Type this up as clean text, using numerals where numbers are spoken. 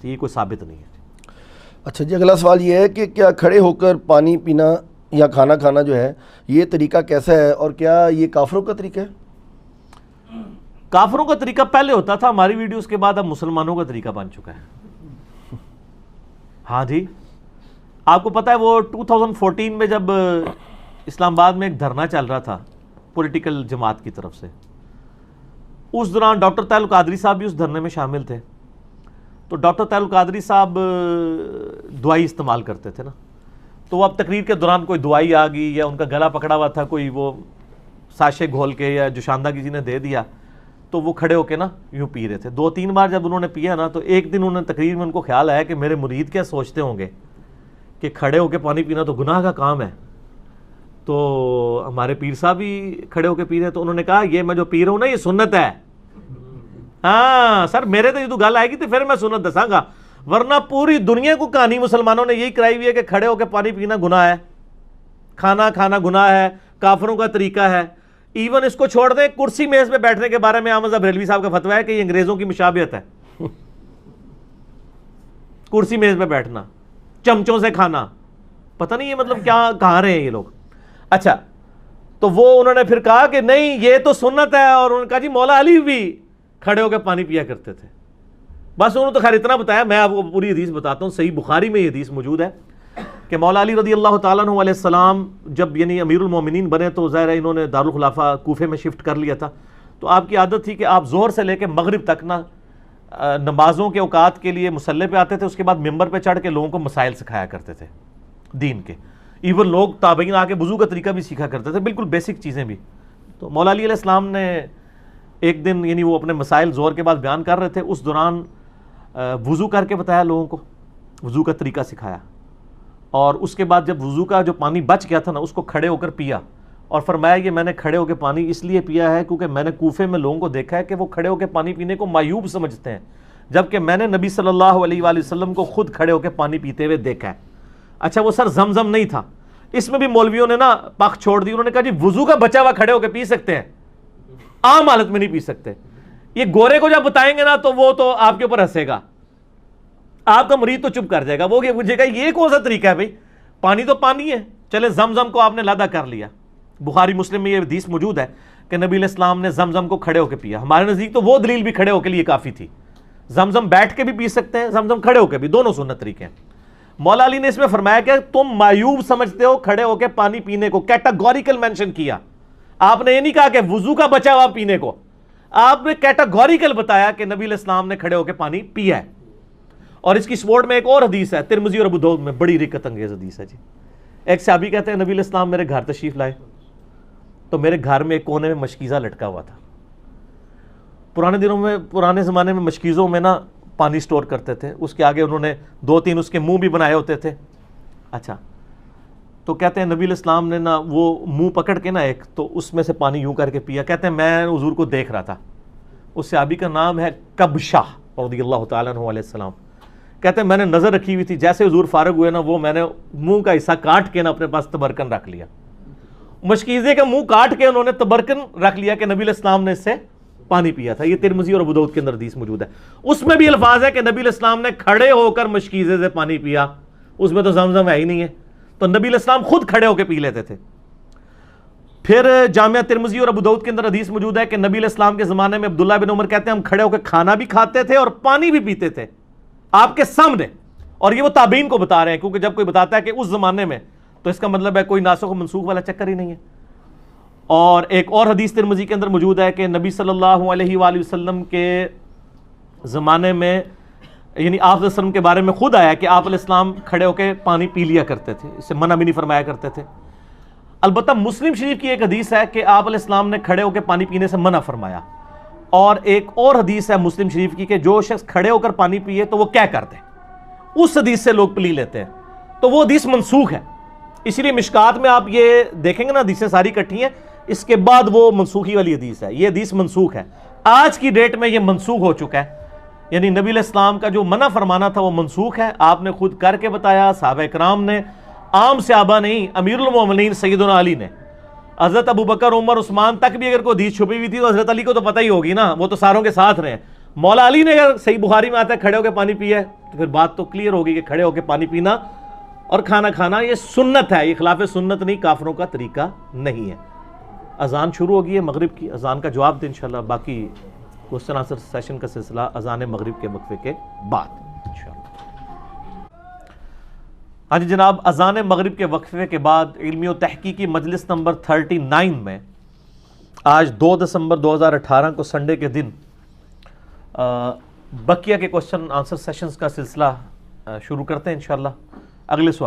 یہ کوئی ثابت نہیں ہے۔ اچھا جی، اگلا سوال یہ ہے کہ کیا کھڑے ہو کر پانی پینا یا کھانا کھانا جو ہے یہ طریقہ کیسا ہے، اور کیا یہ کافروں کا طریقہ ہے؟ کافروں کا طریقہ پہلے ہوتا تھا، ہماری ویڈیوز کے بعد اب مسلمانوں کا طریقہ بن چکا ہے۔ ہاں جی، آپ کو پتہ ہے وہ 2014 میں جب اسلام آباد میں ایک دھرنا چل رہا تھا پولیٹیکل جماعت کی طرف سے، اس دوران ڈاکٹر طاہر القادری صاحب بھی اس دھرنے میں شامل تھے۔ تو ڈاکٹر طاہر القادری صاحب دوائی استعمال کرتے تھے نا، تو وہ اب تقریر کے دوران کوئی دوائی آ گئی یا ان کا گلا پکڑا ہوا تھا، کوئی وہ ساشے گھول کے یا جوشاندہ کسی نے دے دیا، تو وہ کھڑے ہو کے نا یوں پی رہے تھے۔ 2-3 بار جب انہوں نے پیا نا، تو ایک دن انہوں نے تقریر میں ان کو خیال آیا کہ میرے مرید کیا سوچتے ہوں گے کہ کھڑے ہو کے پانی پینا تو گناہ کا کام ہے، تو ہمارے پیر صاحب بھی کھڑے ہو کے پی رہے ہیں۔ تو انہوں نے کہا یہ میں جو پی رہا ہوں نا، یہ سنت ہے۔ ہاں سر، میرے تو یہ تو گل آئے گی تو پھر میں سنت دساں گا، ورنہ پوری دنیا کو کہانی مسلمانوں نے یہی کرائی ہوئی ہے کہ کھڑے ہو کے پانی پینا گناہ ہے، کھانا کھانا گناہ ہے، کافروں کا طریقہ ہے۔ ایون اس کو چھوڑ دیں، کرسی میز پہ بیٹھنے کے بارے میں احمد بریلوی صاحب کا فتویٰ ہے کہ یہ انگریزوں کی مشابہت ہے۔ کرسی میز پہ بیٹھنا، چمچوں سے کھانا، پتہ نہیں یہ مطلب کیا کہاں رہے ہیں یہ لوگ۔ اچھا، تو وہ انہوں نے پھر کہا کہ نہیں یہ تو سنت ہے، اور انہوں نے کہا جی مولا علی بھی کھڑے ہو کے پانی پیا کرتے تھے۔ بس انہوں نے تو خیر اتنا بتایا، میں آپ کو پوری حدیث بتاتا ہوں، صحیح بخاری میں یہ حدیث موجود ہے کہ مولا علی رضی اللہ تعالیٰ عنہ علیہ السلام جب یعنی امیر المومنین بنے تو ظاہر ہے انہوں نے دارالخلافہ کوفے میں شفٹ کر لیا تھا، تو آپ کی عادت تھی کہ آپ ظہر سے لے کے مغرب تک نا نمازوں کے اوقات کے لیے مصلی پہ آتے تھے، اس کے بعد ممبر پہ چڑھ کے لوگوں کو مسائل سکھایا کرتے تھے دین کے۔ ایون لوگ تابعین آ کے وضو کا طریقہ بھی سیکھا کرتے تھے، بالکل بیسک چیزیں بھی۔ تو مولا علی علیہ السلام نے ایک دن یعنی وہ اپنے مسائل ظہر کے بعد بیان کر رہے تھے، اس دوران وضو کر کے بتایا لوگوں کو، وضو کا طریقہ سکھایا، اور اس کے بعد جب وضو کا جو پانی بچ گیا تھا نا، اس کو کھڑے ہو کر پیا، اور فرمایا یہ میں نے کھڑے ہو کے پانی اس لیے پیا ہے کیونکہ میں نے کوفے میں لوگوں کو دیکھا ہے کہ وہ کھڑے ہو کے پانی پینے کو معیوب سمجھتے ہیں، جبکہ میں نے نبی صلی اللہ علیہ وآلہ وسلم کو خود کھڑے ہو کے پانی پیتے ہوئے دیکھا ہے۔ اچھا وہ سر زمزم نہیں تھا، اس میں بھی مولویوں نے نا پخ چھوڑ دی، انہوں نے کہا جی وضو کا بچا ہوا کھڑے ہو کے پی سکتے ہیں، عام حالت میں نہیں پی سکتے۔ یہ گورے کو جب بتائیں گے نا تو وہ تو آپ کے اوپر ہنسے گا، آپ کا مرید تو چپ کر جائے گا، وہ پوچھے گا یہ کون سا طریقہ ہے بھائی، پانی تو پانی ہے۔ چلے زمزم کو آپ نے لادا کر لیا، بخاری مسلم میں یہ حدیث موجود ہے کہ نبی علیہ السلام نے زمزم کو کھڑے ہو کے پیا۔ ہمارے نزدیک تو وہ دلیل بھی کھڑے ہو کے لیے کافی تھی، زمزم بیٹھ کے بھی پی سکتے ہیں، زمزم کھڑے ہو کے بھی، دونوں سنت طریقے ہیں۔ مولا علی نے اس میں فرمایا کہ تم معیوب سمجھتے ہو کھڑے ہو کے پانی پینے کو، کیٹاگوریکل مینشن کیا۔ آپ نے یہ نہیں کہا کہ وضو کا بچا ہوا پینے کو، آپ نے کیٹاگوریکل بتایا کہ نبی علیہ السلام نے کھڑے ہو کے پانی پیا ہے۔ اور اس کی سپورٹ میں ایک اور حدیث ہے ترمذی اور ابو داؤد میں، بڑی رکت انگیز حدیث ہے جی۔ ایک صحابی کہتے ہیں نبی علیہ السلام میرے گھر تشریف لائے، تو میرے گھر میں ایک کونے میں مشکیزہ لٹکا ہوا تھا۔ پرانے زمانے میں مشکیزوں میں نا پانی سٹور کرتے تھے، اس کے آگے انہوں نے 2-3 اس کے منہ بھی بنائے ہوتے تھے۔ اچھا، تو کہتے ہیں نبی علیہ السلام نے نا وہ منہ پکڑ کے نا ایک تو اس میں سے پانی یوں کر کے پیا۔ کہتے ہیں میں حضور کو دیکھ رہا تھا، اس صحابی کا نام ہے کبشہ رضی اللہ تعالیٰ عنہ علیہ السلام۔ کہتے ہیں میں نے نظر رکھی ہوئی تھی، جیسے حضور فارغ ہوئے نا وہ میں نے منہ کا حصہ کاٹ کے نا اپنے پاس تبرکن رکھ لیا، مشکیزے کا منہ کاٹ کے انہوں نے تبرکن رکھ لیا کہ نبی علیہ السلام نے اس سے پانی پیا تھا۔ یہ ترمذی اور ابو داؤد کے اندر حدیث موجود ہے، اس میں بھی الفاظ ہے کہ نبی علیہ السلام نے کھڑے ہو کر مشکیزے سے پانی پیا، اس میں تو زمزم ہے ہی نہیں ہے، تو نبی علیہ السلام خود کھڑے ہو کے پی لیتے تھے۔ پھر جامعہ ترمذی اور ابو داؤد کے اندر حدیث موجود ہے کہ نبی علیہ السلام کے زمانے میں عبداللہ بن عمر کہتے ہیں ہم کھڑے ہو کے کھانا بھی کھاتے تھے اور پانی بھی پیتے تھے آپ کے سامنے، اور یہ وہ تابعین کو بتا رہے ہیں، کیونکہ جب کوئی بتاتا ہے کہ اس زمانے میں تو اس کا مطلب ہے کوئی ناسخ و منسوخ والا چکر ہی نہیں ہے۔ اور ایک اور حدیث ترمذی کے اندر موجود ہے کہ نبی صلی اللہ علیہ وآلہ وسلم کے زمانے میں یعنی آپ علیہ السلام کے بارے میں خود آیا کہ آپ علیہ السلام کھڑے ہو کے پانی پی لیا کرتے تھے، اس سے منع بھی نہیں فرمایا کرتے تھے۔ البتہ مسلم شریف کی ایک حدیث ہے کہ آپ علیہ السلام نے کھڑے ہو کے پانی پینے سے منع فرمایا، اور ایک اور حدیث ہے مسلم شریف کی کہ جو شخص کھڑے ہو کر پانی پیے تو وہ کیا کرتے، اس حدیث سے لوگ پلی لیتے ہیں، تو وہ حدیث منسوخ ہے۔ اس لیے مشکات میں آپ یہ دیکھیں گے نا حدیثیں ساری کٹھی ہیں، اس کے بعد وہ منسوخی والی حدیث ہے، یہ حدیث منسوخ ہے، آج کی ڈیٹ میں یہ منسوخ ہو چکا ہے، یعنی نبی علیہ السلام کا جو منع فرمانا تھا وہ منسوخ ہے، آپ نے خود کر کے بتایا، صحابہ کرام نے، عام صحابہ نہیں، امیر المومنین سیدنا علی نے، حضرت ابو بکر عمر عثمان تک بھی اگر کوئی حدیث چھپی ہوئی تھی تو حضرت علی کو تو پتہ ہی ہوگی نا، وہ تو ساروں کے ساتھ رہے، مولا علی نے اگر صحیح بخاری میں آتا ہے کھڑے ہو کے پانی پیا ہے تو پھر بات تو کلیئر ہوگی کہ کھڑے ہو کے پانی پینا اور کھانا کھانا یہ سنت ہے, یہ خلاف سنت نہیں, کافروں کا طریقہ نہیں ہے. اذان شروع ہوگی ہے مغرب کی, اذان کا جواب دیں انشاءاللہ, باقی کوسچن آنسر سیشن کا سلسلہ اذان مغرب کے وقفے کے بعد انشاءاللہ. ہاں جی جناب, اذان مغرب کے وقفے کے بعد علمی و تحقیقی مجلس نمبر 39 میں آج 2 دسمبر 2018 کو سنڈے کے دن بقیہ کے کوسچن آنسر سیشنز کا سلسلہ شروع کرتے ہیں انشاءاللہ. اگلے سوال